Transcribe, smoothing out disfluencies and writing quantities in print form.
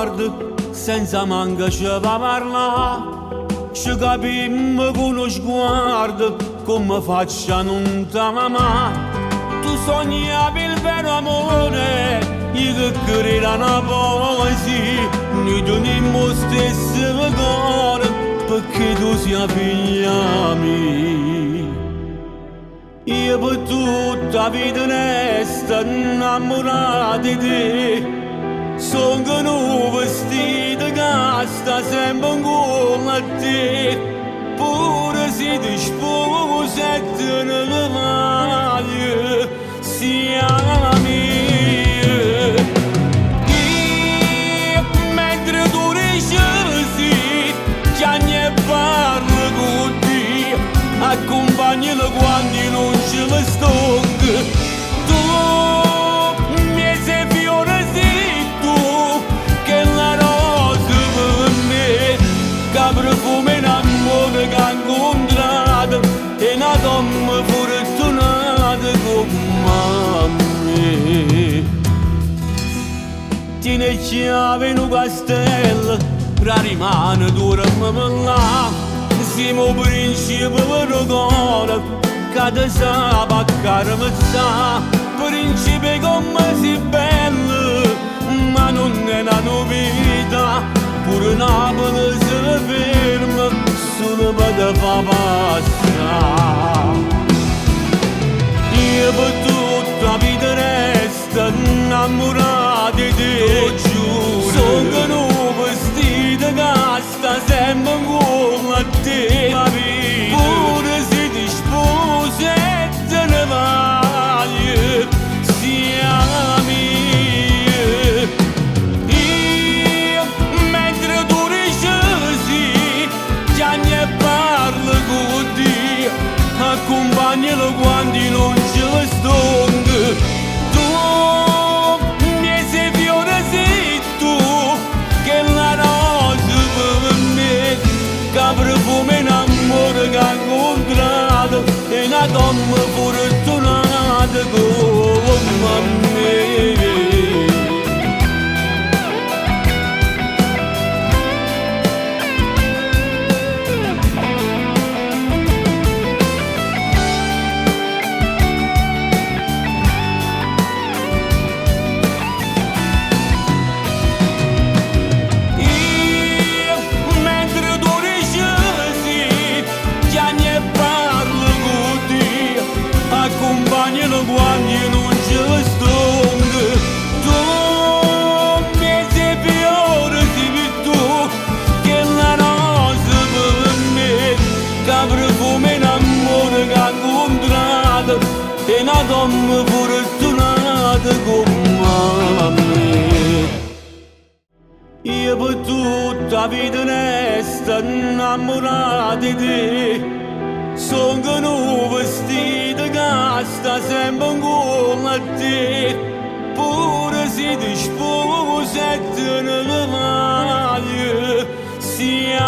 guarda senza manca ci va parlare. Ci capimmo con uno sguardo come faccia non t'amare. Tu sognavi il vero amore, io che credo una poesia. Noi teniamo stesso cuore perché tu sei figlia mia. Io per tutta la vita resta innamorata di te. Sono un vestito che sta sempre con a te. Pure se ti sposa e te ne vai, sia mia. Io mentre tu recesi, già ne parlo con te. Accompagnalo quando non ci vestongo. Profumo in amore che ha incontrato e una donna fortunata come me. Tiene chiave in un castello, ra rimane dura come là. Siamo principi per cuore, che ti sa paccare mezzà. Principi come si bello, ma non è una novità. Pure Napoli si ferma solo per te fa passare. Io per tutta la vita resto innamorato di te. Sono un vestito che sta sempre con a te. Pure se ti sposi e te ne vai, sia mia. Accompagnalo quando non ce la stongo. Tu mi sei fiore, sei tu, che la rosa per me, che profumo in amore che ha incontrato, e una donna fortunata come me. Accompagnalo quando non ce la stongo. Tu mi sei fiore, sei tu, che la rosa per me, che profumo in amore che ha incontrato, e una donna fortunata come me. Io per tutta la vita resto innamorato di te. Sono un vestito che sta sempre con a te. Pure se ti sposa e te ne vai, sia